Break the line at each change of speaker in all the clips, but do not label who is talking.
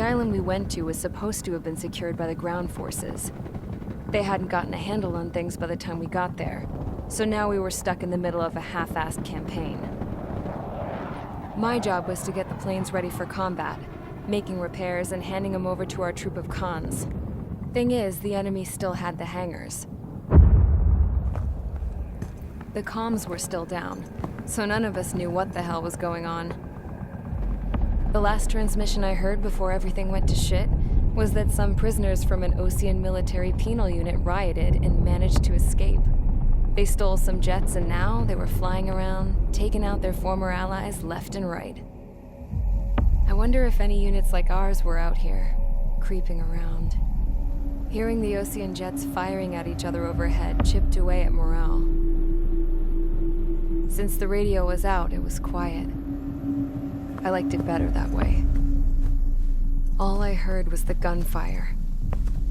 island we went to was supposed to have been secured by the ground forces. They hadn't gotten a handle on things by the time we got there, so now we were stuck in the middle of a half-assed campaign. My job was to get the planes ready for combat, making repairs and handing them over to our troop of cons. Thing is, the enemy still had the hangars. The comms were still down, so none of us knew what the hell was going on. The last transmission I heard before everything went to shit was that some prisoners from an Osean military penal unit rioted and managed to escape. They stole some jets and now they were flying around, taking out their former allies left and right. I wonder if any units like ours were out here, creeping around. Hearing the Osean jets firing at each other overhead chipped away at morale. Since the radio was out, it was quiet. I liked it better that way. All I heard was the gunfire.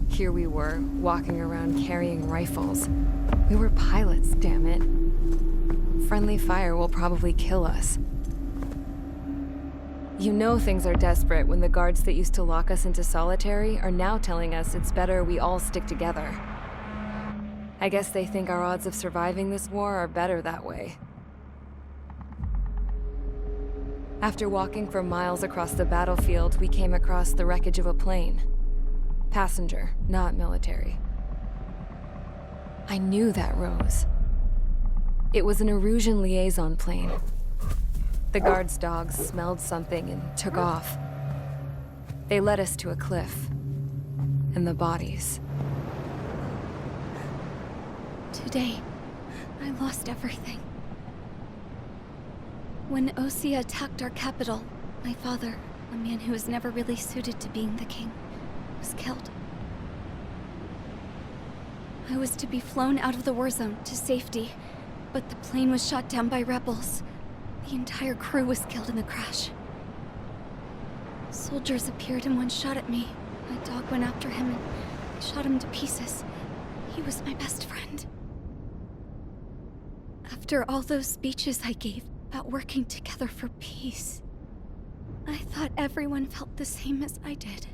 Here we were, walking around carrying rifles. We were pilots, damn it. Friendly fire will probably kill us. You know things are desperate when the guards that used to lock us into solitary are now telling us it's better we all stick together. I guess they think our odds of surviving this war are better that way. After walking for miles across the battlefield, we came across the wreckage of a plane. Passenger, not military. I knew that rose. It was an Erusian liaison plane. The guard's dogs smelled something and took off. They led us to a cliff. And the bodies.
Today, I lost everything. When Osea attacked our capital, my father, a man who was never really suited to being the king, was killed. I was to be flown out of the war zone to safety, but the plane was shot down by rebels. The entire crew was killed in the crash. Soldiers appeared and one shot at me. My dog went after him and shot him to pieces. He was my best friend. After all those speeches I gave about working together for peace, I thought everyone felt the same as I did.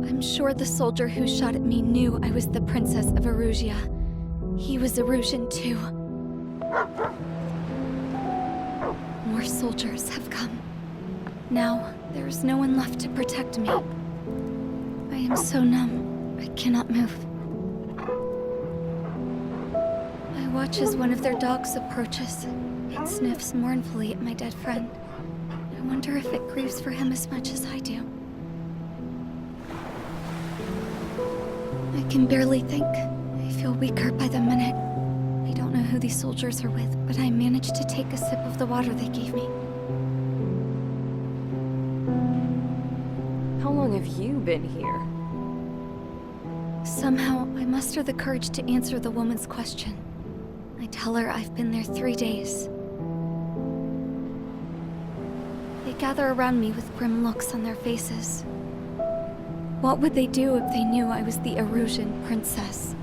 I'm sure the soldier who shot at me knew I was the Princess of Erusia. He was Erusian too. More soldiers have come. Now, there is no one left to protect me. I am so numb, I cannot move. I watch as one of their dogs approaches. It sniffs mournfully at my dead friend. I wonder if it grieves for him as much as I do. I can barely think. I feel weaker by the minute. I don't know who these soldiers are with, but I managed to take a sip of the water they gave me.
How long have you been here?
Somehow, I muster the courage to answer the woman's question. I tell her I've been there 3 days. They gather around me with grim looks on their faces. What would they do if they knew I was the Erusian princess?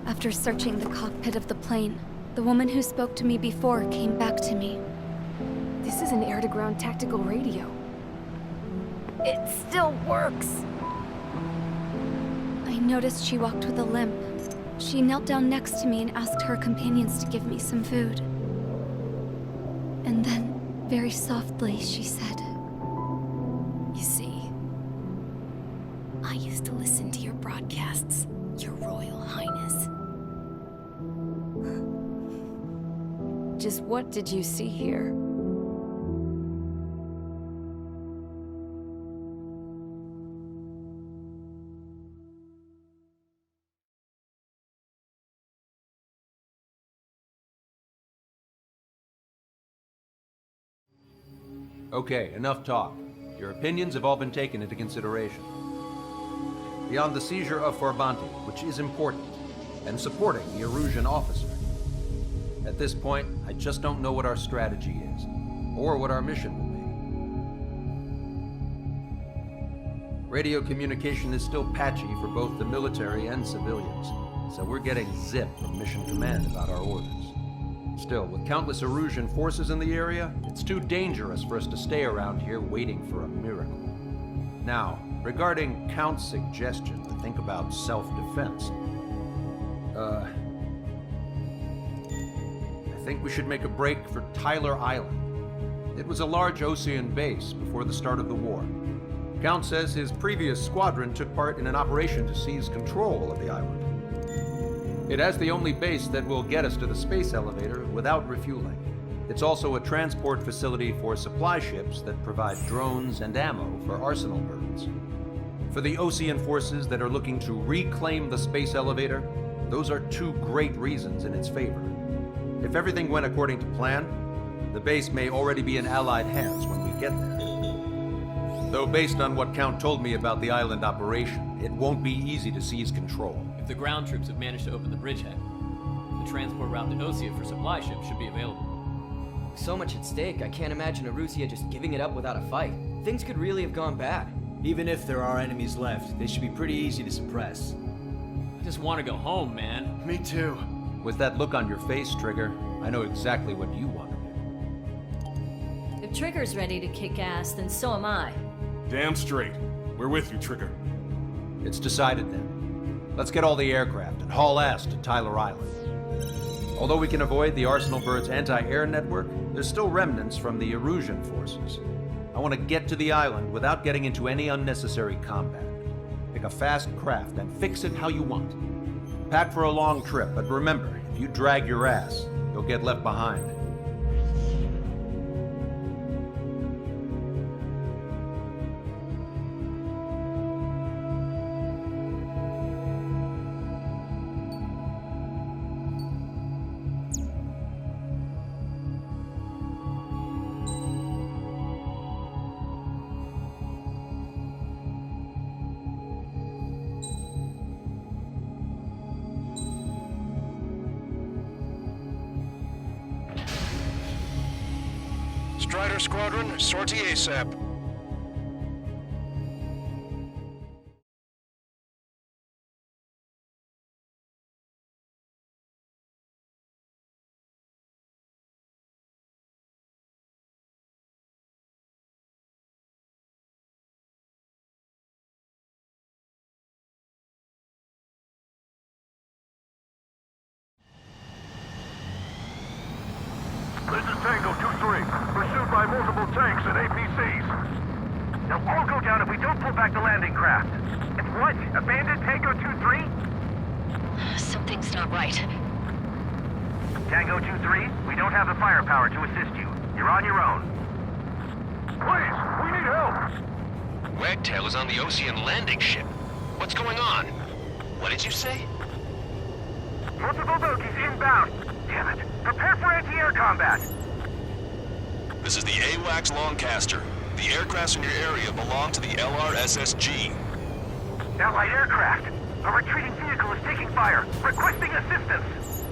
After searching the cockpit of the plane, the woman who spoke to me before came back to me.
This is an air-to-ground tactical radio. It still works!
I noticed she walked with a limp. She knelt down next to me and asked her companions to give me some food. And then, very softly, she said,
You see, I used to listen to your broadcasts, Your Royal Highness. Just what did you see here?
Okay, enough talk. Your opinions have all been taken into consideration. Beyond the seizure of Forbanti, which is important, and supporting the Erusian officer, at this point, I just don't know what our strategy is, or what our mission will be. Radio communication is still patchy for both the military and civilians. so we're getting zip from Mission Command about our orders. Still, with countless Erusian forces in the area, it's too dangerous for us to stay around here waiting for a miracle. Now, regarding Count's suggestion to think about self-defense, I think we should make a break for Tyler Island. It was a large Osean base before the start of the war. Count says his previous squadron took part in an operation to seize control of the island. It has the only base that will get us to the space elevator without refueling. It's also a transport facility for supply ships that provide drones and ammo for arsenal birds. For the Osean forces that are looking to reclaim the space elevator, those are two great reasons in its favor. If everything went according to plan, the base may already be in Allied hands when we get there. Though based on what Count told me about the island operation, it won't be easy to seize control.
If the ground troops have managed to open the bridgehead, the transport route to Osea for supply ships should be available.
So much at stake, I can't imagine Erusia just giving it up without a fight. Things could really have gone bad.
Even if there are enemies left, they should be pretty easy to suppress.
I just want to go home, man.
Me too.
With that look on your face, Trigger, I know exactly what you want to do.
If Trigger's ready to kick ass, then so am I.
Damn straight. We're with you, Trigger.
It's decided then. Let's get all the aircraft and haul ass to Tyler Island. Although we can avoid the Arsenal Bird's anti-air network, there's still remnants from the Erusian forces. I want to get to the island without getting into any unnecessary combat. Pick a fast craft and fix it how you want. Pack for a long trip, but remember, if you drag your ass, you'll get left behind.
Strider Squadron, sortie ASAP.
This is Tango 2-3, pursued by multiple tanks and APCs. They'll all go down if we don't pull back the landing craft. It's what? Abandoned Tango 2-3?
Something's not right.
Tango 2-3, we don't have the firepower to assist you. You're on your own. Please, we need help!
Wagtail is on the Osean landing ship. What's going on? What did you say?
Multiple bogies inbound. Damn it. Prepare for anti-air combat.
This is the AWACS Longcaster. The aircrafts in your area belong to the LRSSG.
Allied aircraft. A retreating vehicle is taking fire. Requesting assistance.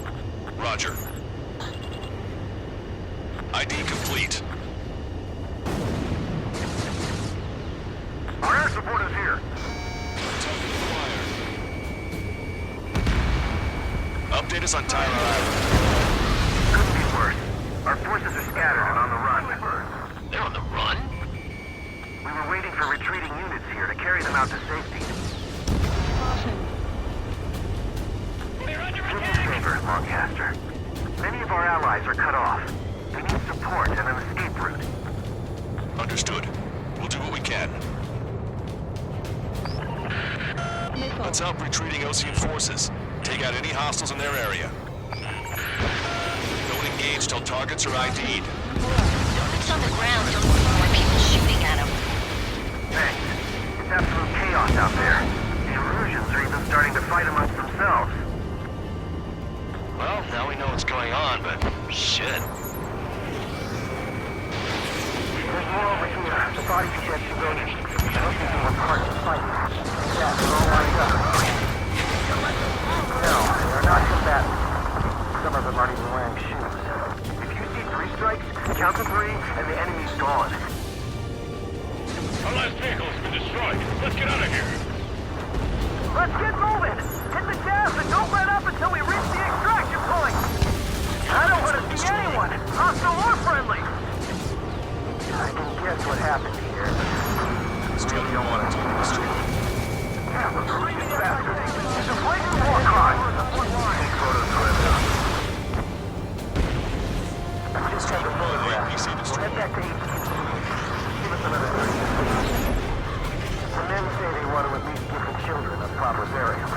Roger. ID complete.
Our air support is here.
Update us on Tyler Island.
Couldn't be worse. Our forces are scattered and on the run.
They're on the run?
We were waiting for retreating units here to carry them out to safety. Do me a favor, Longcaster. Many of our allies are cut off. We need support and an escape route.
Understood. We'll do what we can. Let's help retreating Osean forces. Take out any hostiles in their area. Don't engage till targets are ID'd.
It's on the ground. Don't want more people shooting at him.
Thanks. It's absolute chaos out there. The Erusians are even starting to fight amongst themselves.
Well, now we know what's going on, but shit.
There's more over here. The body jet should go east. Most of them were part of the fight. Yeah, they're all lined up. No, they're not combatants. Some of them aren't even wearing shoes. If you see 3 strikes, count to 3, and the enemy's gone.
Our last vehicle has been destroyed. Let's get out of here.
Let's get moving! Hit the gas and don't let up until we reach the extraction point! I don't want to see anyone, hostile or friendly! I can guess what happened here. Still don't want to take the street. Yeah, but greedy bastard! It's a blatant war crime! Take photos for him. Just have a photograph. We'll head back to HQ. Give us another 30 minutes. The men say they want to at least give the children a proper burial.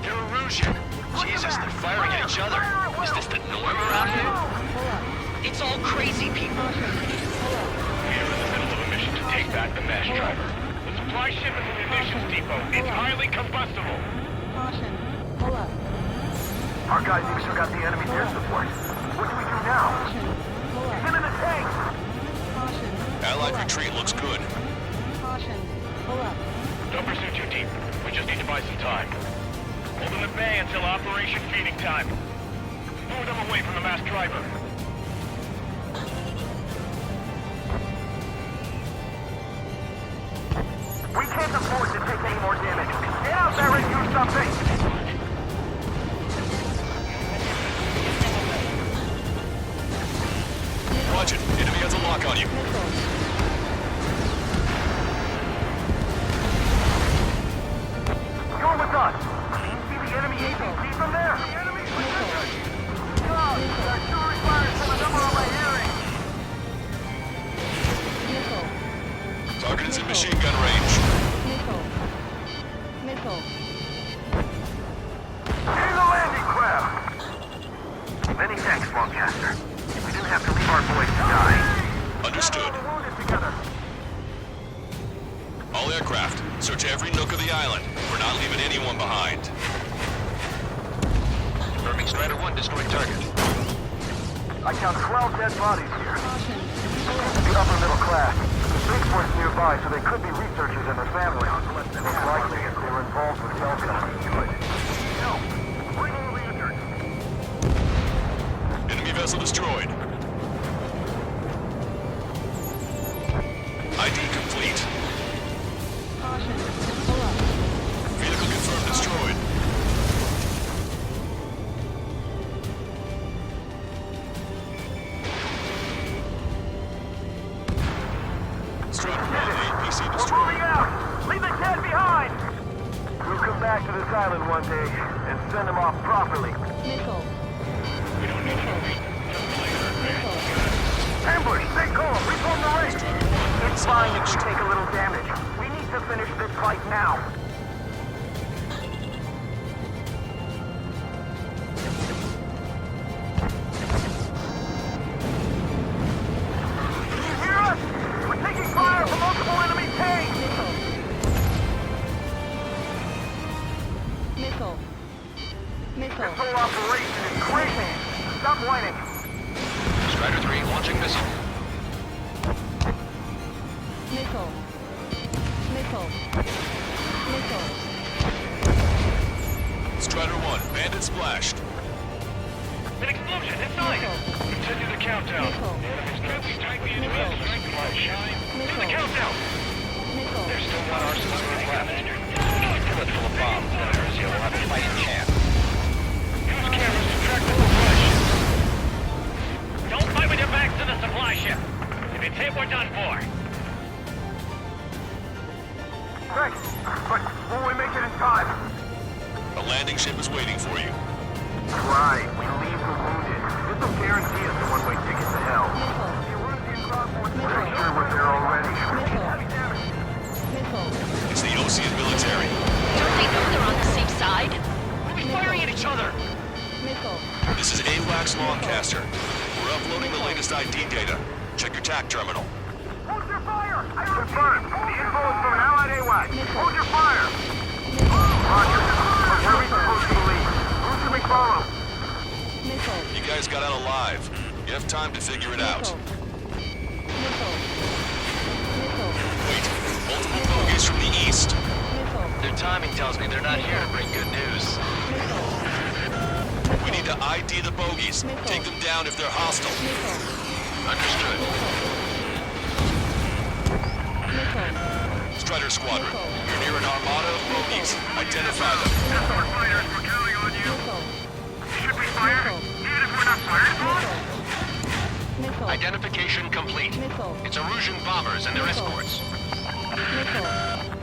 Erosion! Jesus, they're firing at each other. Is this the norm around here?
It's all crazy people.
We're in the middle of a mission to take back the mass driver. The supply ship is a munitions depot. It's highly combustible.
Caution. Pull up.
Our guys even still got the enemy's air support. What do we do now?
Caution. Pull up.
Get in the tank!
Caution.
Allied retreat looks good.
Caution. Pull up.
Don't pursue too deep. We just need to buy some time. Hold them at bay until Operation Feeding Time. Lure them away from the mass driver. We can't afford to take any more damage. Get out there and do something!
Watch it. Enemy has a lock on you.
You're with us! Can you see the enemy APC from there? The enemy's position! God, that sure requires some of them on my hearing!
Target is in machine gun range.
Missile.
In the landing craft! Many thanks, Lancaster. We didn't have to leave our boys to die.
Understood. All aircraft, search every nook of the island. We're not leaving anyone behind.
Confirming Strider 1 destroyed target. I count 12 dead bodies here. The upper middle class. The spaceport's nearby, so they could be researchers and their families. Most likely, they were involved with Delta. No. Bring all the injured.
Enemy vessel destroyed. ID complete.
Caution. Pull up.
Vehicle confirmed destroyed. Strider 1, APC
We're
destroyed.
moving out! Leave the dead behind! We'll come back to this island one day and send them off properly.
Missile.
We don't need
Missile.
Ambush! Stay calm! Reform the range! It's fine if you take a little damage. We need to finish this fight now. Can you hear us? We're taking fire from multiple enemy tanks!
Missile.
This whole operation is crazy! Stop whining!
Strider 3 launching missile.
Missile.
Strider 1, bandit splashed.
An explosion inside! Continue the countdown. Enemies not strengthen the enemy strength the countdown! There's still one arsenal left. Fill it full of bombs, and Erzio will have a fighting chance. Use cameras to track the supply ship. Don't fight with your backs to the supply ship. If it's hit, we're done for. Thanks, but will we make it in time?
A landing ship is waiting for you.
Right, we leave the wounded. This will guarantee us a one-way ticket to hell. Pretty sure we're there already.
It's the Ocean military.
Don't they know they're on the safe side?
We'll be firing at each other!
This is AWACS Lancaster. We're uploading the latest ID data. Check your TAC terminal.
Hold your fire! Confirmed. The info is from an allied AWAC. Hold your fire! Roger. But where are we supposed to leave? Who should we follow?
You guys got out alive. You have time to figure it out. Wait, multiple bogeys from the east.
Their timing tells me they're not here to bring good news.
We need to ID the bogeys. Take them down if they're hostile.
Understood.
Strider Squadron. You're near an armada of bogies. Identify them.
SR fighters, we're counting on you. Should we fire? Even if we're not fired?
Identification complete. It's Erusian bombers and their escorts.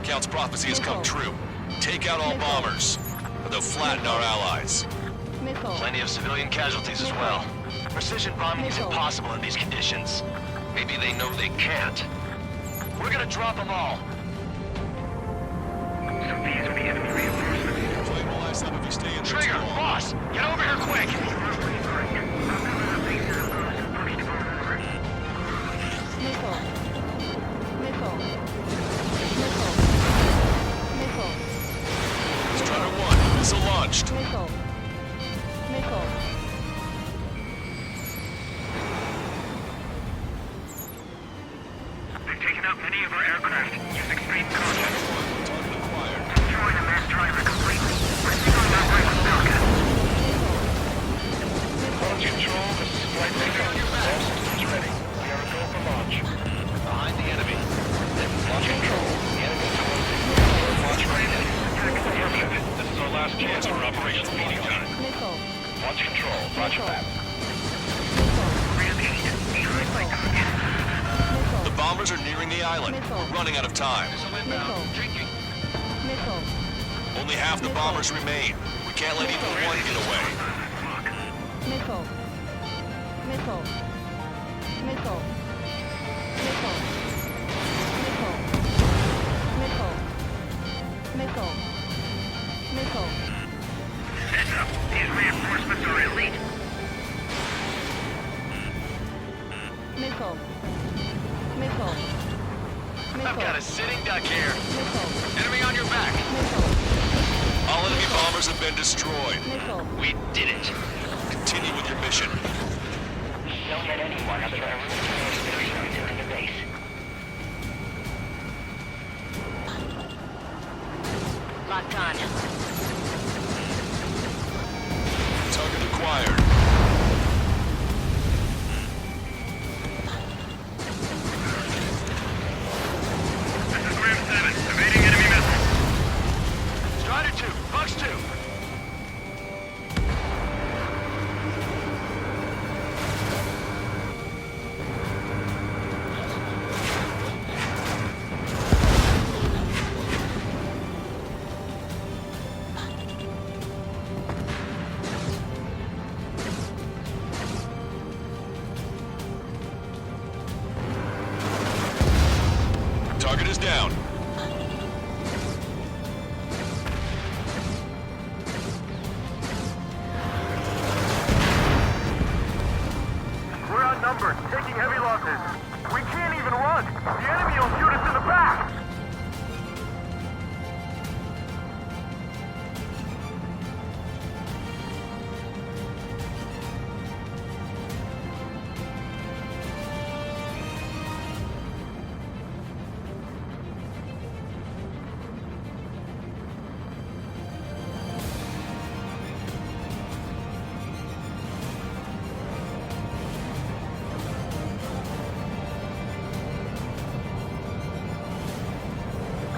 Count's prophecy has come true. Take out all bombers, or they'll flatten our allies.
Plenty of civilian casualties as well. Precision bombing is impossible in these conditions. Maybe they know they can't. We're gonna drop them all.
So these are the enemy reinforcements.
Flame will last up if you stay in there too
Trigger,
long.
boss, get over here quick!
Strider 1, missile launched.
They've taken out many of our aircraft. Use extreme caution.
Target acquired.
Destroy the mass driver completely. We're signaling our right with Falcon. Launch control, this is Flight Leader. All systems ready. We are a go for launch.
Behind the enemy.
Launch control. The enemy is closing. Launch ready. Affirmative. This is our last chance for Operation Speeding Time. Launch control. Roger that.
The bombers are nearing the island. We're running out of time. Only half the bombers remain. We can't let even one get away.
Heads up. These reinforcements are elite.
I've got a sitting duck here. Enemy on your back.
All enemy bombers have been destroyed.
We did it.
Continue with your mission.
Don't let anyone other than Erusian into the base.
Locked on.
Target acquired.
This is Grim 7, evading enemy missiles.
Strider 2, Bucks 2.
Target is down.
We're outnumbered, taking heavy losses. We can't even run. The enemy will shoot us in the back.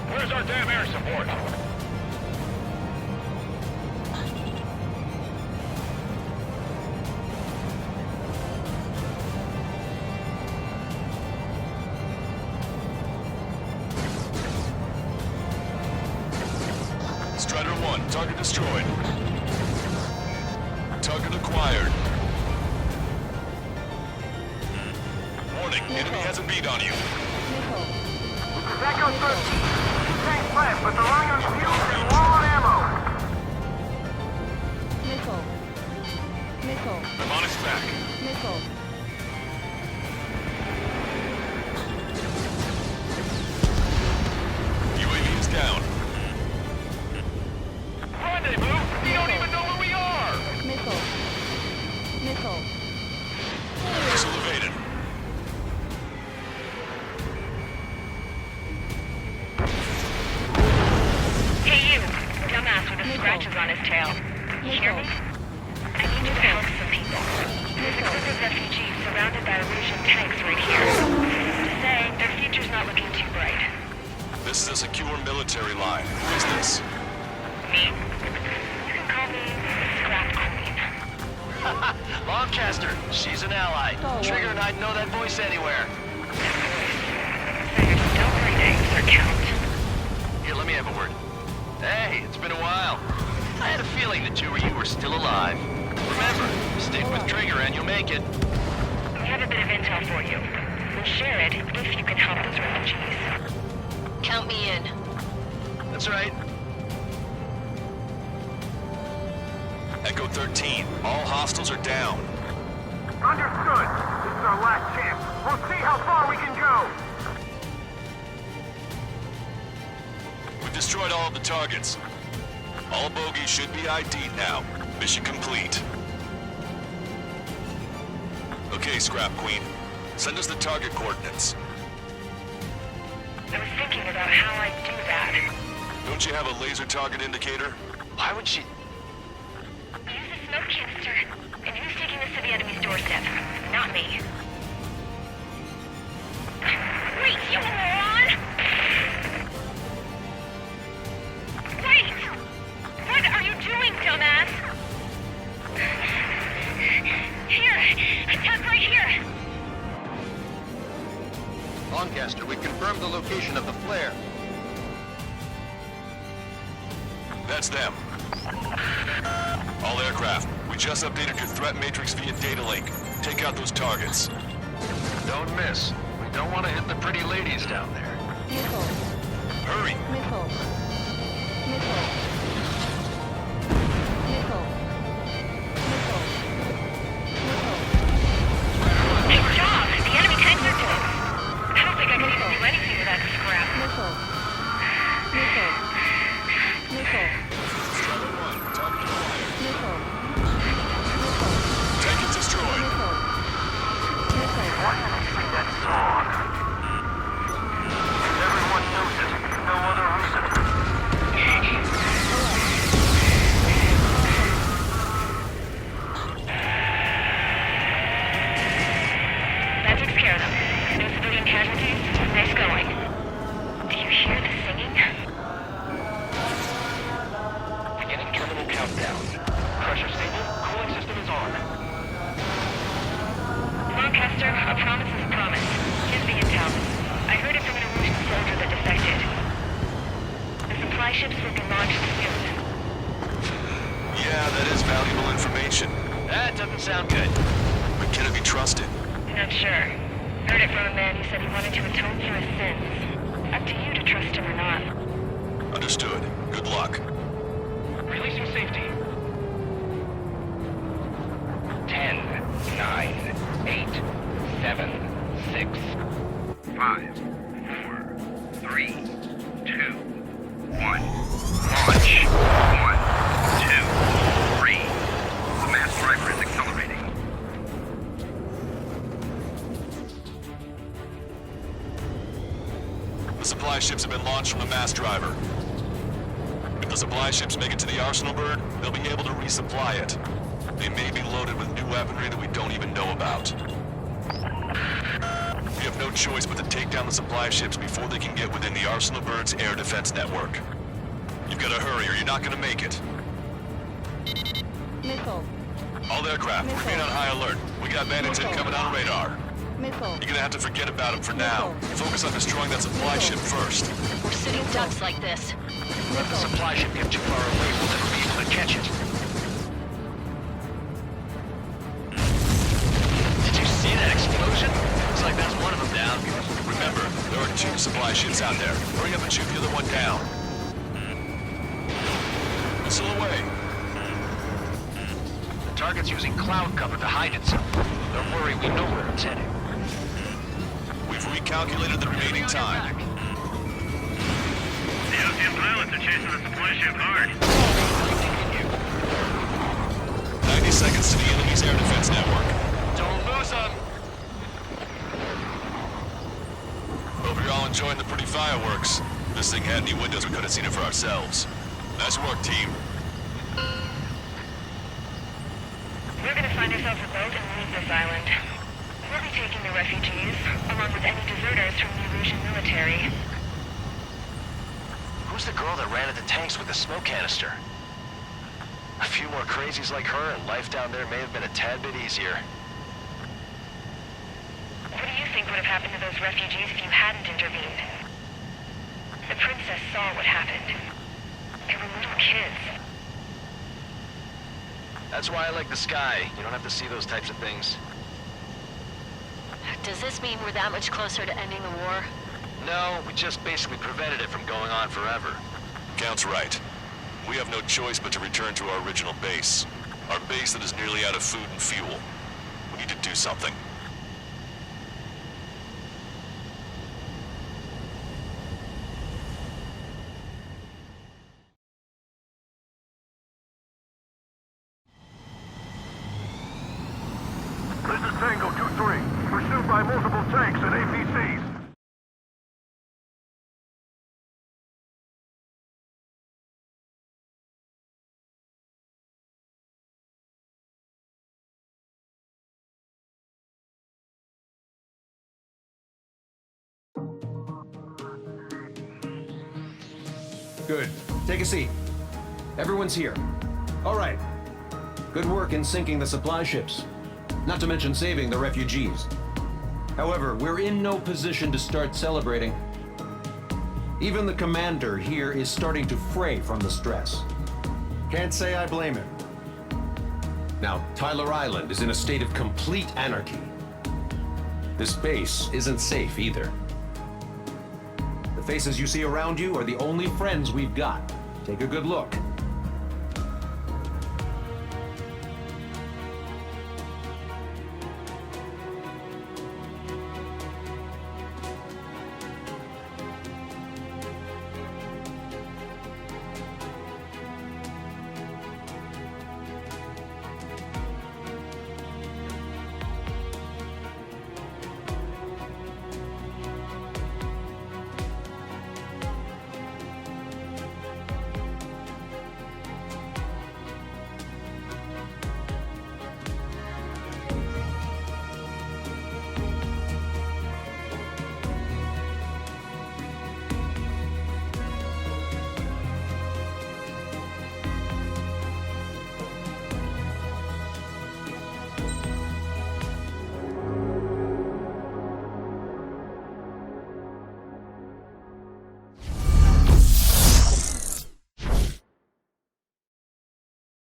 Where's our damn air support?
Strider 1, target destroyed. Target acquired. Warning, enemy has a beat on you.
That goes good. Tank left, but they're running on fuel and low on ammo.
I'm on its back.
UAV is down.
Rendezvous? We don't even know where we are.
Missile evaded.
Hey you, dumbass with the scratches on his tail. You hear me? I need you to help some people. There's a group of refugees surrounded by Erusian tanks right here. To say, their future's not looking too bright.
This is a military line. Who's this?
Me? You can call me Scrap Queen.
Lancaster, she's an ally. Trigger and I'd know that voice anywhere.
So you're still breathing, Sir Count.
Here, let me have a word. Hey, it's been a while. I had a feeling the two of you were still alive. Remember, stick with Trigger and you'll make it.
We have a bit of intel for you. We'll share it if you can help those refugees. Count me in.
That's right.
Echo 13, all hostiles are down.
Understood. This is our last chance. We'll see how far we can go.
We've destroyed all of the targets. All bogies should be ID'd now. Mission complete. Okay, Scrap Queen. Send us the target coordinates.
I was thinking about how I'd do that.
Don't you have a laser target indicator?
Why would she...
Use the smoke canister. And who's taking this to the enemy's doorstep? Not me. Wait, you moron! Wait! What are you doing, dumbass? Here! Attack right here!
Lancaster, we confirmed the location of the flare.
That's them. All aircraft, we just updated your threat matrix via data link. Take out those targets.
Don't miss. We don't want to hit the pretty ladies down there.
Missile.
Hurry!
Missile. Missile. Missile. Missile. Missile.
Good job! The enemy tanks are dead. I don't think I can even do anything with that scrap.
Missile. Missile. Missile.
Strider 1, target acquired.
Missile.
Tank is destroyed.
Missile. Missile.
Everyone knows it. No other reason.
That takes care of them. No civilian casualties. Nice going. Do you hear the singing?
Beginning terminal countdown. Pressure stable. Cooling system is on.
Lancaster, a promise is a promise. Here's the intel. I heard it from an Erusian soldier that defected. The supply ships will be launched soon.
Yeah, that is valuable information.
That doesn't sound good.
But can it be trusted?
Not sure. Heard it from a man who said he wanted to atone for his sins. Up to you to trust him or not.
Understood. Good luck.
Releasing safety. 10, 9, 8, 7, 6, 5, 4, 3, 2, 1. Launch. 1, 2, 3. The mass driver is accelerating.
The supply ships have been launched from the mass driver. If the supply ships make it to the arsenal bird, they'll be able to resupply it. They may be loaded with new weaponry that we don't even know about. We have no choice but to take down the supply ships before they can get within the arsenal bird's air defense network. You've got to hurry or you're not going to make it.
Missile.
All aircraft, remain on high alert. We got bandits incoming on radar.
Missile.
You're gonna have to forget about them for now. Focus on destroying that supply ship first.
We're sitting ducks like this.
Let the supply ship get too far away, we'll never be able to catch it. Did you see that explosion? Looks like that's one of them down.
Remember, there are 2 supply ships out there. Hurry up and shoot the other one down. Missile away.
The target's using cloud cover to hide itself. Don't worry, we know where it's heading.
We've recalculated the remaining time.
The Ocean pilots are chasing the supply ship hard.
90 seconds to the enemy's air defense network.
Don't lose them.
Hope you're all enjoying the pretty fireworks. If this thing had any windows, we could have seen it for ourselves. Nice work, team.
We're gonna find ourselves a boat and leave this island. We'll be taking the refugees, along with any deserters from the Erusian military.
Who's Who's the girl that ran at the tanks with the smoke canister? A few more crazies like her, and life down there may have been a tad bit easier.
What do you think would have happened to those refugees if you hadn't intervened? The princess saw what happened. They were little kids.
That's why I like the sky. You don't have to see those types of things.
Does this mean we're that much closer to ending the war?
No, we just basically prevented it from going on forever.
Count's right. We have no choice but to return to our original base. Our base that is nearly out of food and fuel. We need to do something.
This is Tango 2-3. Pursued by multiple tanks and APCs.
Good. Take a seat. Everyone's here. All right. Good work in sinking the supply ships. Not to mention saving the refugees. However, we're in no position to start celebrating. Even the commander here is starting to fray from the stress. Can't say I blame him. Now, Tyler Island is in a state of complete anarchy. This base isn't safe either. The faces you see around you are the only friends we've got. Take a good look.